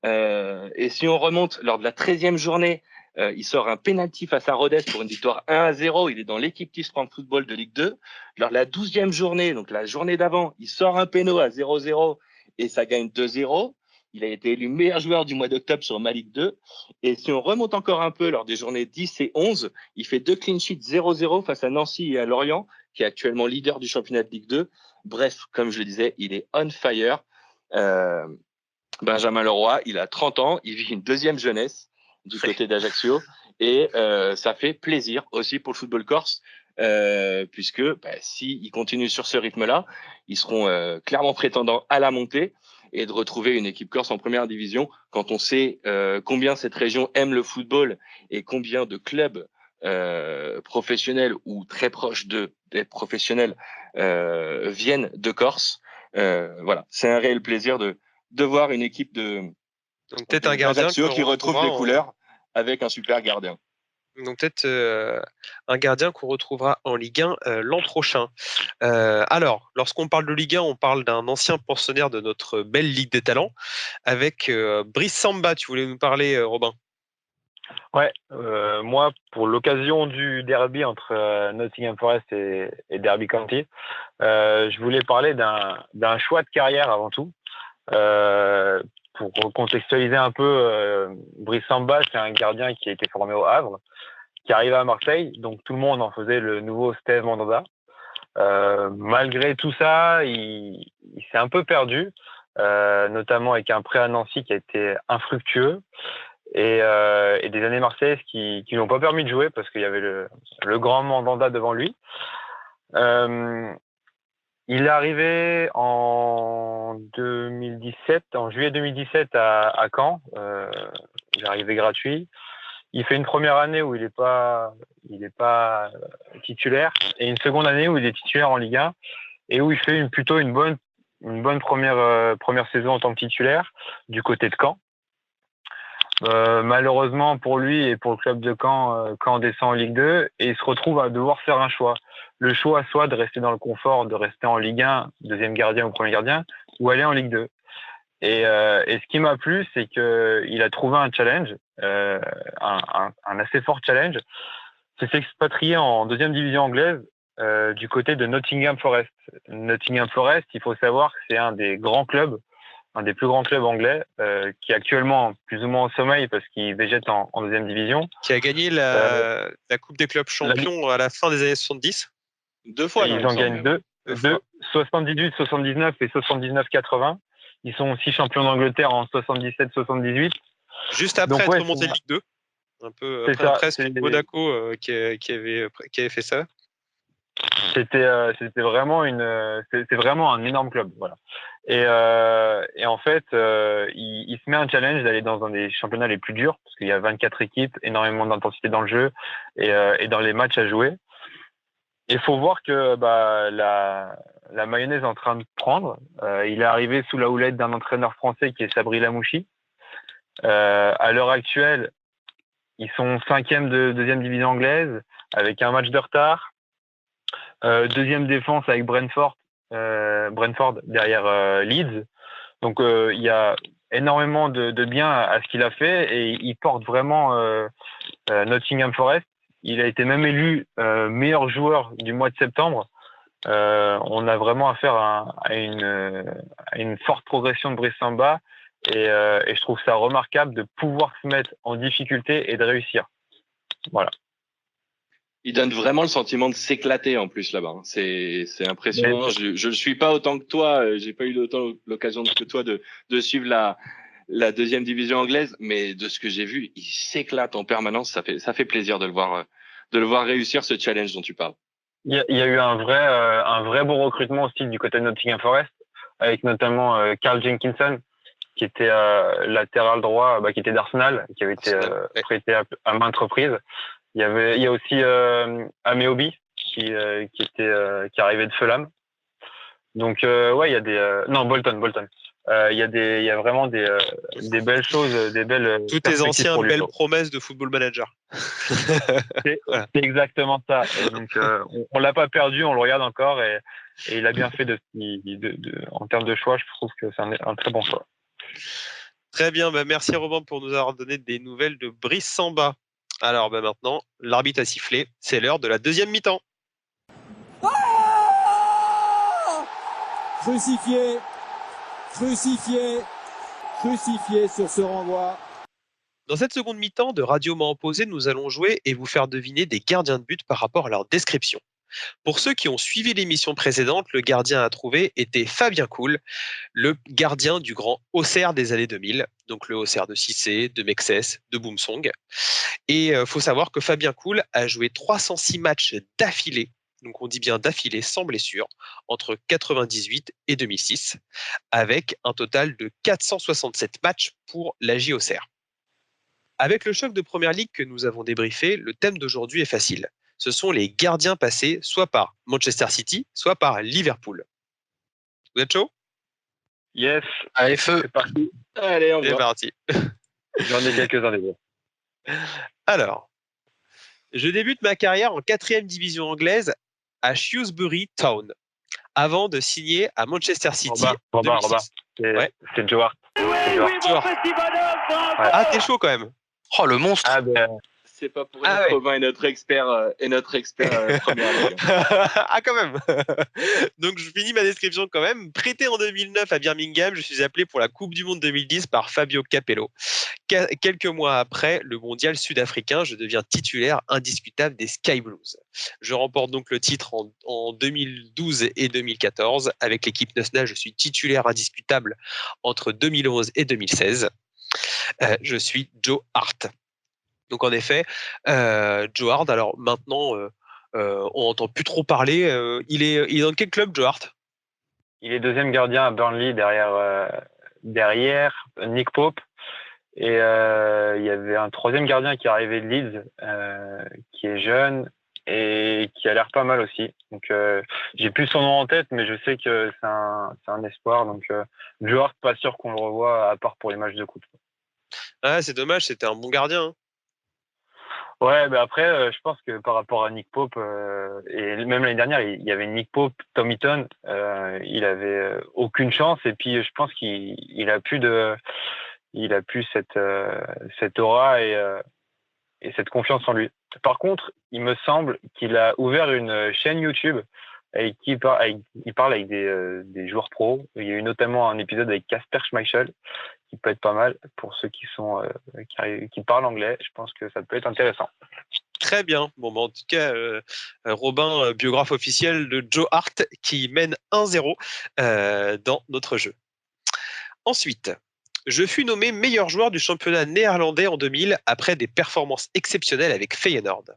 Et si on remonte lors de la 13e journée, il sort un pénalty face à Rodez pour une victoire 1-0. Il est dans l'équipe Tisserand Football de Ligue 2. Lors de la 12e journée, donc la journée d'avant, il sort un péno à 0-0 et ça gagne 2-0. Il a été élu meilleur joueur du mois d'octobre sur ma Ligue 2. Et si on remonte encore un peu lors des journées 10 et 11, il fait 2 clean sheets 0-0 face à Nancy et à Lorient, qui est actuellement leader du championnat de Ligue 2. Bref, comme je le disais, il est on fire. Benjamin Leroy, il a 30 ans, il vit une deuxième jeunesse du côté d'Ajaccio et ça fait plaisir aussi pour le football corse puisque s'ils continuent sur ce rythme-là, ils seront clairement prétendants à la montée et de retrouver une équipe corse en première division quand on sait combien cette région aime le football et combien de clubs professionnels ou très proches d'être professionnels viennent de Corse. Voilà, c'est un réel plaisir de voir une équipe donc peut-être un gardien qui retrouve les couleurs avec un super gardien. Donc peut-être un gardien qu'on retrouvera en Ligue 1 l'an prochain. Alors, lorsqu'on parle de Ligue 1, on parle d'un ancien pensionnaire de notre belle Ligue des Talents avec Brice Samba. Tu voulais nous parler, Robin? Ouais, moi, pour l'occasion du derby entre Nottingham Forest et Derby County, je voulais parler d'un choix de carrière avant tout. Pour contextualiser un peu, Brice Samba, c'est un gardien qui a été formé au Havre, qui arrive à Marseille, donc tout le monde en faisait le nouveau Steve Mandanda. Malgré tout ça, il s'est un peu perdu, notamment avec un prêt à Nancy qui a été infructueux et des années marseillaises qui lui ont pas permis de jouer parce qu'il y avait le grand Mandanda devant lui. Il est arrivé en 2017, en juillet 2017 à Caen. Il est arrivé gratuit. Il fait une première année où il est pas titulaire et une seconde année où il est titulaire en Ligue 1 et où il fait plutôt une bonne première saison en tant que titulaire du côté de Caen. Malheureusement pour lui et pour le club de Caen, Caen descend en Ligue 2 et il se retrouve à devoir faire un choix. Le choix soit de rester dans le confort, de rester en Ligue 1, deuxième gardien ou premier gardien, ou aller en Ligue 2. Et ce qui m'a plu, c'est qu'il a trouvé un challenge, un assez fort challenge. C'est s'expatrier en deuxième division anglaise du côté de Nottingham Forest. Nottingham Forest, il faut savoir que c'est un des grands clubs, un des plus grands clubs anglais, qui est actuellement plus ou moins au sommeil parce qu'il végète en deuxième division. Qui a gagné la Coupe des clubs champions à la fin des années 70. 2 fois. Ils en gagnent deux, 78, 79 et 79-80. Ils sont aussi champions d'Angleterre en 77-78. Juste après être remonté de Ligue 2. Un peu après, c'est Monaco qui avait fait ça. C'était vraiment c'est vraiment un énorme club, voilà. Et en fait, il se met un challenge d'aller dans un des championnats les plus durs parce qu'il y a 24 équipes, énormément d'intensité dans le jeu et dans les matchs à jouer. Il faut voir que la mayonnaise est en train de prendre. Il est arrivé sous la houlette d'un entraîneur français qui est Sabri Lamouchi. À l'heure actuelle, ils sont 5e de deuxième division anglaise avec un match de retard. Deuxième défense avec Brentford derrière Leeds. Donc il y a énormément de bien à ce qu'il a fait et il porte vraiment Nottingham Forest. Il a été même élu meilleur joueur du mois de septembre. On a vraiment affaire à une forte progression de Brice Samba et je trouve ça remarquable de pouvoir se mettre en difficulté et de réussir. Voilà. Il donne vraiment le sentiment de s'éclater en plus là-bas. C'est impressionnant. Je le suis pas autant que toi. J'ai pas eu autant l'occasion que toi de suivre la deuxième division anglaise, mais de ce que j'ai vu, il s'éclate en permanence. Ça fait plaisir de le voir réussir ce challenge dont tu parles. Il y a eu un vrai bon recrutement aussi du côté de Nottingham Forest, avec notamment Carl Jenkinson, qui était latéral droit, qui était d'Arsenal, qui avait été prêté à maintes reprises. Il y a aussi Ameobi qui arrivait de Fulham. Donc il y a des Bolton. Il y a vraiment des belles choses, des belles. Tous tes anciens belles promesses de Football Manager. C'est exactement ça. Et donc on l'a pas perdu, on le regarde encore et Et il a bien fait en termes de choix, je trouve que c'est un très bon choix. Très bien, merci Robin pour nous avoir donné des nouvelles de Brice Samba. Alors maintenant, l'arbitre a sifflé, c'est l'heure de la deuxième mi-temps. Crucifié sur ce renvoi. Dans cette seconde mi-temps de Radio Main Opposée, nous allons jouer et vous faire deviner des gardiens de but par rapport à leur description. Pour ceux qui ont suivi l'émission précédente, le gardien à trouver était Fabien Cool, le gardien du grand Auxerre des années 2000, donc le Auxerre de Cissé, de Mexès, de Boumsong. Et faut savoir que Fabien Cool a joué 306 matchs d'affilée, donc on dit bien d'affilée sans blessure, entre 98 et 2006, avec un total de 467 matchs pour l'AJ Auxerre. Avec le choc de Première Ligue que nous avons débriefé, le thème d'aujourd'hui est facile. Ce sont les gardiens passés soit par Manchester City, soit par Liverpool. Vous êtes chaud ? Yes. Allez, feu. C'est parti. Allez, on C'est va. parti. J'en ai quelques-uns déjà. Alors, je débute ma carrière en 4e division anglaise à Shrewsbury Town, avant de signer à Manchester City. Robin. C'est Joe Hart. Ah, t'es chaud quand même. Oh, le monstre. C'est pas pour rien que Robin est notre expert première ligue. Ah, quand même. Donc, je finis ma description quand même. Prêté en 2009 à Birmingham, je suis appelé pour la Coupe du Monde 2010 par Fabio Capello. Quelques mois après le mondial sud-africain, je deviens titulaire indiscutable des Sky Blues. Je remporte donc le titre en 2012 et 2014. Avec l'équipe nationale, je suis titulaire indiscutable entre 2011 et 2016. Je suis Joe Hart. Donc en effet, Joe Hart, alors maintenant, on n'entend plus trop parler. Il est dans quel club, Joe Hart ? Il est deuxième gardien à Burnley derrière Nick Pope. Et il y avait un troisième gardien qui est arrivé de Leeds, qui est jeune et qui a l'air pas mal aussi. Donc j'ai plus son nom en tête, mais je sais que c'est un espoir. Donc Joe Hart, pas sûr qu'on le revoie à part pour les matchs de coupe. Ah, c'est dommage, c'était un bon gardien. Hein. Ouais, mais après, je pense que par rapport à Nick Pope, et même l'année dernière, il y avait Nick Pope, Tom Heaton, il avait aucune chance, et puis je pense qu'il a plus cette aura et cette confiance en lui. Par contre, il me semble qu'il a ouvert une chaîne YouTube et il parle avec des joueurs pros. Il y a eu notamment un épisode avec Kasper Schmeichel qui peut être pas mal pour ceux qui parlent anglais. Je pense que ça peut être intéressant. Très bien. Bon, en tout cas, Robin, biographe officiel de Joe Hart, qui mène 1-0 dans notre jeu. Ensuite, je fus nommé meilleur joueur du championnat néerlandais en 2000 après des performances exceptionnelles avec Feyenoord.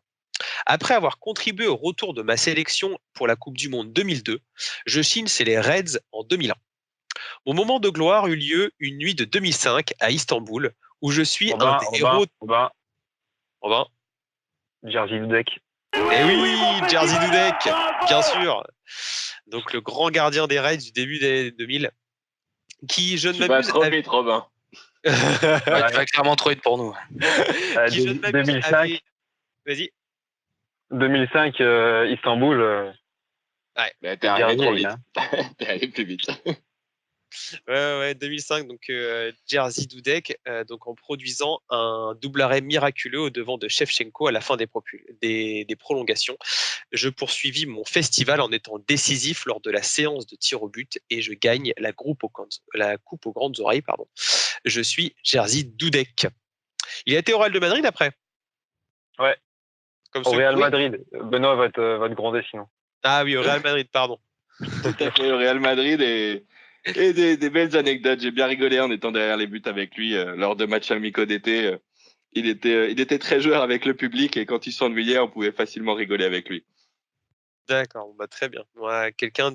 Après avoir contribué au retour de ma sélection pour la Coupe du Monde 2002, je signe chez les Reds en 2001. Mon moment de gloire eut lieu une nuit de 2005 à Istanbul, où je suis un des héros. Robin. Jerzy Dudek. Eh oui, Jerzy Dudek, bien sûr. Donc le grand gardien des Reds du début des 2000, qui, je ne m'abuse, trop vite, Robin. Tu vas clairement trop vite pour nous. Qui, je ne m'abuse, 2005. Vas-y. 2005, Istanbul. Ouais. T'es arrivé trop vite. T'es allé plus vite. Ouais, 2005, donc Jerzy Dudek, donc en produisant un double arrêt miraculeux au devant de Shevchenko à la fin des prolongations. Je poursuivis mon festival en étant décisif lors de la séance de tir au but et je gagne la coupe aux grandes oreilles. Je suis Jerzy Dudek. Il a été au Real de Madrid après. Ouais. Au Real Madrid. Benoît va te gronder sinon. Ah oui, au Real Madrid, pardon. Tout à fait, au Real Madrid et des belles anecdotes. J'ai bien rigolé en étant derrière les buts avec lui lors de matchs amicaux d'été. Il était très joueur avec le public et quand il s'ennuyait, on pouvait facilement rigoler avec lui. D'accord, très bien. Quelqu'un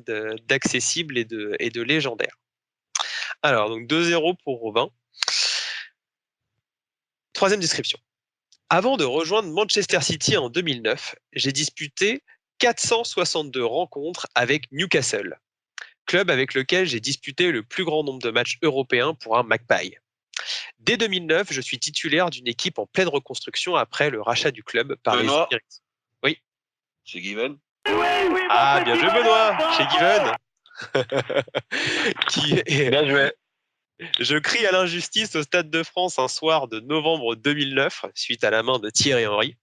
d'accessible et de légendaire. Alors, donc 2-0 pour Robin. Troisième description. Avant de rejoindre Manchester City en 2009, j'ai disputé 462 rencontres avec Newcastle, club avec lequel j'ai disputé le plus grand nombre de matchs européens pour un Magpie. Dès 2009, je suis titulaire d'une équipe en pleine reconstruction après le rachat du club par les Spirits. Oui. C'est Given. Ah, bien joué Benoît, chez Given. Bien joué. Je crie à l'injustice au Stade de France un soir de novembre 2009, suite à la main de Thierry Henry.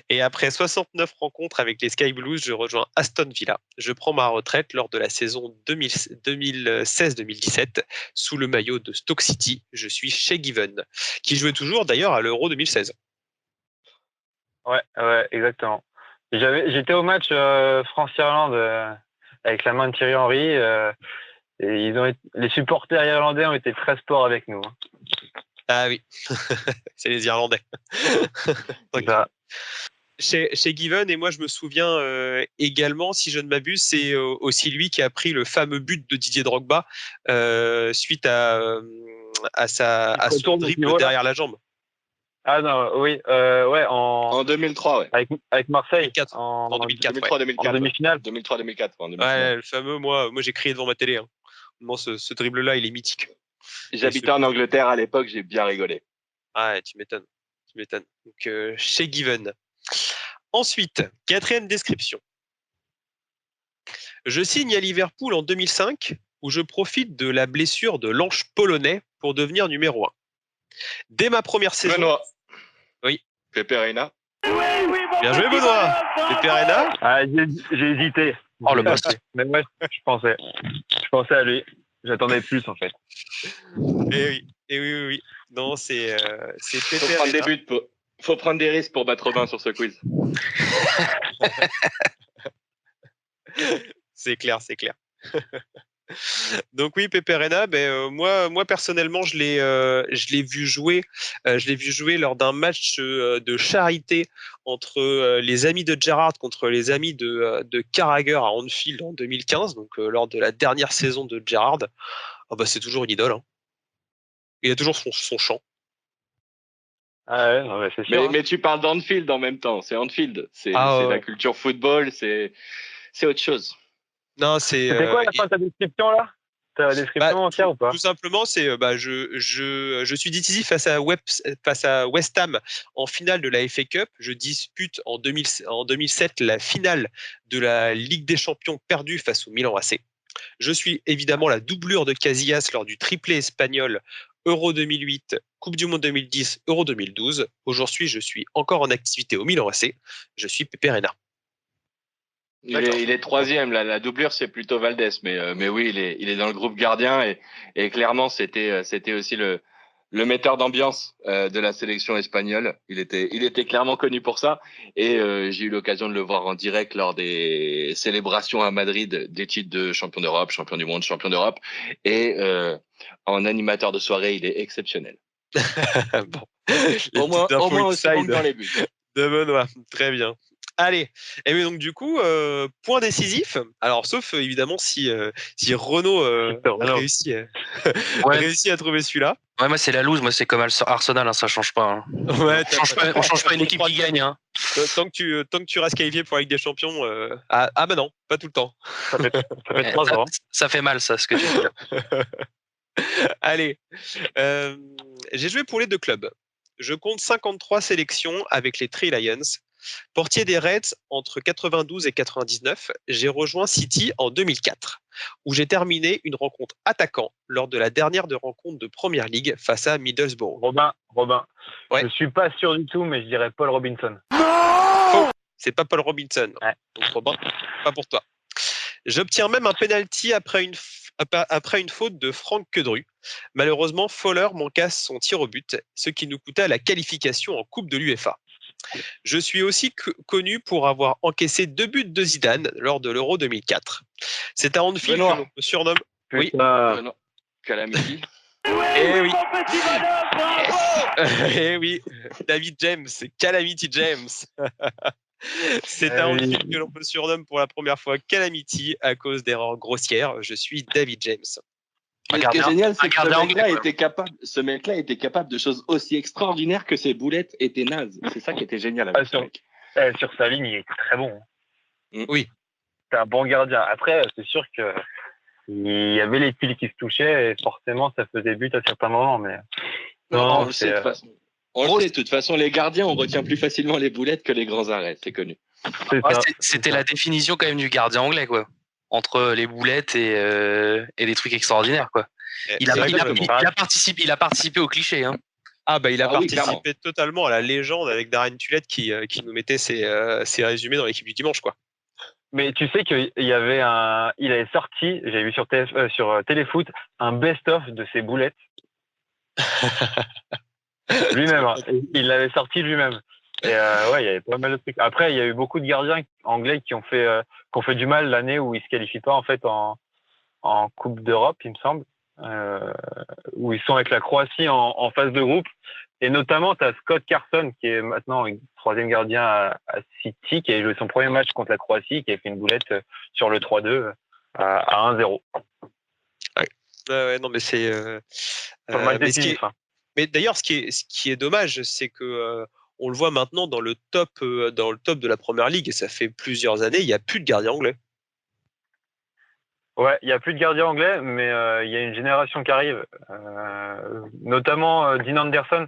Et après 69 rencontres avec les Sky Blues, je rejoins Aston Villa. Je prends ma retraite lors de la saison 2016-2017 sous le maillot de Stoke City. Je suis chez Given, qui jouait toujours d'ailleurs à l'Euro 2016. Ouais, exactement. J'étais au match France-Irlande avec la main de Thierry Henry. Et les supporters irlandais ont été très sports avec nous. Ah oui, c'est les Irlandais. C'est ça. Chez Given, et moi je me souviens également, si je ne m'abuse, c'est aussi lui qui a pris le fameux but de Didier Drogba suite à son dribble derrière la jambe. Ah non, oui, ouais, En 2003, ouais. Avec Marseille. 2004. En 2004, 2003-2004. En demi-finale. 2003-2004. Ouais, le fameux, moi j'ai crié devant ma télé. Hein. Bon, ce dribble-là, il est mythique. J'habitais en Angleterre à l'époque, j'ai bien rigolé. Ah, tu m'étonnes. Donc, chez Given. Ensuite, 4e description. Je signe à Liverpool en 2005 où je profite de la blessure de l'ange polonais pour devenir numéro 1. Dès ma première saison... Benoît. Oui. Pepe Reina. Bien joué Benoît. Pepe Reina. Ah, j'ai hésité. Oh le boss. Mais moi, je pensais à lui. J'attendais plus en fait. Et oui. Non, c'est Pepe Faut prendre Reina. des buts. Faut prendre des risques pour battre Robin sur ce quiz. C'est clair. Donc oui, Pepe Reina, moi personnellement, je l'ai vu jouer lors d'un match de charité entre les amis de Gerrard contre les amis de Carragher à Anfield en 2015, donc lors de la dernière saison de Gerrard. Oh, c'est toujours une idole. Hein. Il a toujours son chant. Ah ouais, non, c'est sûr. Mais tu parles d'Anfield en même temps. C'est Anfield. C'est la culture football. C'est autre chose. Non, c'est. C'était quoi la fin de ta description là? Ta description entière ou pas? Tout simplement, c'est je suis décisif face à West Ham en finale de la FA Cup. Je dispute en 2007 la finale de la Ligue des Champions perdue face au Milan AC. Je suis évidemment la doublure de Casillas lors du triplé espagnol Euro 2008, Coupe du Monde 2010, Euro 2012. Aujourd'hui, je suis encore en activité au Milan AC. Je suis Pepe Reina. Il est 3e, la doublure c'est plutôt Valdés, mais oui, il est dans le groupe gardien et clairement c'était aussi le metteur d'ambiance de la sélection espagnole. Il était clairement connu pour ça et j'ai eu l'occasion de le voir en direct lors des célébrations à Madrid des titres de champion d'Europe, champion du monde, champion d'Europe et en animateur de soirée, il est exceptionnel. Bon. Au moins aussi bon que dans les buts. De Benoît, très bien. Allez, et oui, donc du coup, point décisif. Alors, sauf évidemment si Renaud a réussi à trouver celui-là. Ouais, moi c'est la loose, moi c'est comme Arsenal, hein, ça change pas. Hein. Ouais, on change pas une équipe qui gagne. Hein. Tant que tu restes qualifié pour la Ligue des Champions, non, pas tout le temps. Ça fait 3 ans. Ça fait mal, ça, ce que tu dis. Allez, j'ai joué pour les 2 clubs. Je compte 53 sélections avec les Three Lions. Portier des Reds entre 92 et 99, j'ai rejoint City en 2004, où j'ai terminé une rencontre attaquant lors de la dernière rencontre de Première Ligue face à Middlesbrough. Robin, ouais. Je suis pas sûr du tout, mais je dirais Paul Robinson. Faux. C'est pas Paul Robinson. Ouais. Donc, Robin, pas pour toi. J'obtiens même un penalty après une faute de Franck Quedru. Malheureusement, Fowler manqua son tir au but, ce qui nous coûta la qualification en Coupe de l'UEFA. Je suis aussi connu pour avoir encaissé 2 buts de Zidane lors de l'Euro 2004. C'est à Anfield que l'on me surnomme. Oui. Calamity. Eh oui, David James, Calamity James. C'est à Anfield que l'on me surnomme pour la première fois Calamity à cause d'erreurs grossières. Je suis David James. Ce qui est génial, c'est que ce mec-là était capable de choses aussi extraordinaires que ses boulettes étaient nazes. C'est ça qui était génial avec ce mec. Sur sa ligne, il était très bon. Oui. C'est un bon gardien. Après, c'est sûr que il y avait les piles qui se touchaient et forcément, ça faisait but à certains moments. Mais non, on le sait de toute façon. On le sait, de toute façon, les gardiens, on retient plus facilement les boulettes que les grands arrêts, c'est connu. C'est ça. C'était la définition quand même du gardien anglais, quoi. Entre les boulettes et des trucs extraordinaires, quoi. Il a participé au cliché, hein. Ah bah il a oui, participé totalement à la légende avec Darren Tulette qui nous mettait ses résumés dans l'équipe du dimanche, quoi. Mais tu sais qu'il y avait il avait sorti, j'ai vu sur Téléfoot, un best-of de ses boulettes. Lui-même, hein. Il l'avait sorti lui-même. Et ouais, il y avait pas mal de trucs. Après, il y a eu beaucoup de gardiens anglais qui ont fait du mal l'année où ils se qualifient pas en fait en Coupe d'Europe, il me semble, où ils sont avec la Croatie en phase de groupe. Et notamment, tu as Scott Carson, qui est maintenant troisième gardien à City, qui a joué son premier match contre la Croatie, qui a fait une boulette sur le 3-2 à 1-0. Ouais, non, mais c'est. Mais d'ailleurs, ce qui est dommage, c'est que on le voit maintenant dans le top de la Première Ligue, et ça fait plusieurs années, il n'y a plus de gardien anglais. Ouais, il n'y a plus de gardien anglais, mais il y a une génération qui arrive, notamment Dean Anderson,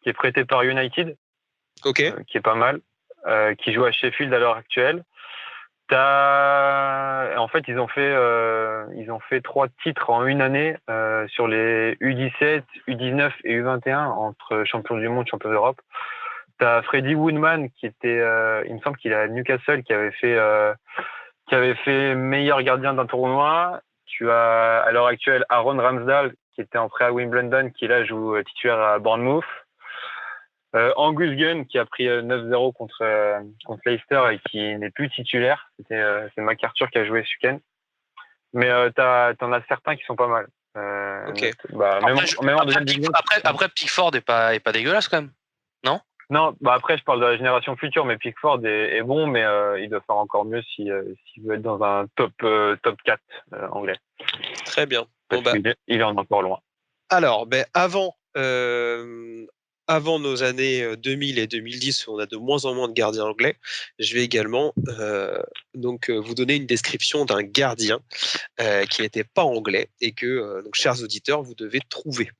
qui est prêté par United, Ok. qui est pas mal, qui joue à Sheffield à l'heure actuelle. En fait, ils ont fait 3 titres en une année sur les U17, U19 et U21 entre champion du monde, champion d'Europe. T'as Freddie Woodman qui était, il me semble qu'il est à Newcastle, qui avait fait meilleur gardien d'un tournoi. Tu as à l'heure actuelle Aaron Ramsdale qui était en prêt à Wimbledon, qui là joue titulaire à Bournemouth. Angus Gunn qui a pris 9-0 contre Leicester et qui n'est plus titulaire. C'est MacArthur qui a joué ce week-end. Mais t'en as certains qui sont pas mal. Ok. Après, Pickford est pas dégueulasse quand même, non? Non, après je parle de la génération future, mais Pickford est bon, mais il doit faire encore mieux s'il veut être dans un top 4 anglais. Très bien. Il est encore loin. Alors, avant nos années 2000 et 2010, où on a de moins en moins de gardiens anglais, je vais également vous donner une description d'un gardien qui n'était pas anglais et que, chers auditeurs, vous devez trouver.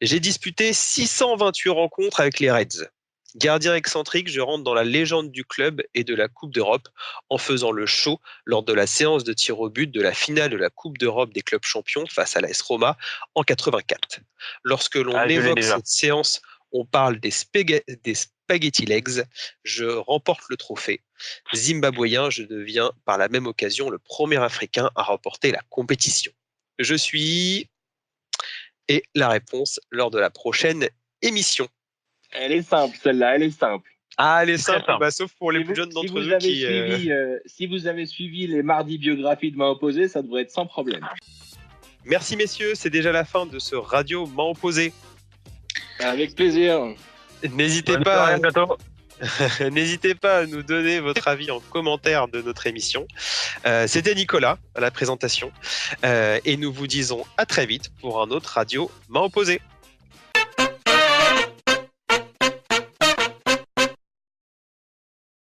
J'ai disputé 628 rencontres avec les Reds. Gardien excentrique, je rentre dans la légende du club et de la Coupe d'Europe en faisant le show lors de la séance de tir au but de la finale de la Coupe d'Europe des clubs champions face à l'AS Roma en 84. Lorsque l'on évoque cette séance, on parle des spaghetti legs. Je remporte le trophée. Zimbabwéen, je deviens par la même occasion le premier Africain à remporter la compétition. Je suis... Et la réponse lors de la prochaine émission. Elle est simple, celle-là, elle est simple. Ah, elle est simple, sauf pour les plus jeunes d'entre nous qui... Si vous avez suivi les mardis biographies de Main Opposée, ça devrait être sans problème. Merci messieurs, c'est déjà la fin de ce Radio Main Opposée. Avec plaisir. N'hésitez pas à nous donner votre avis en commentaire de notre émission. C'était Nicolas à la présentation et nous vous disons à très vite pour un autre Radio Main Opposée.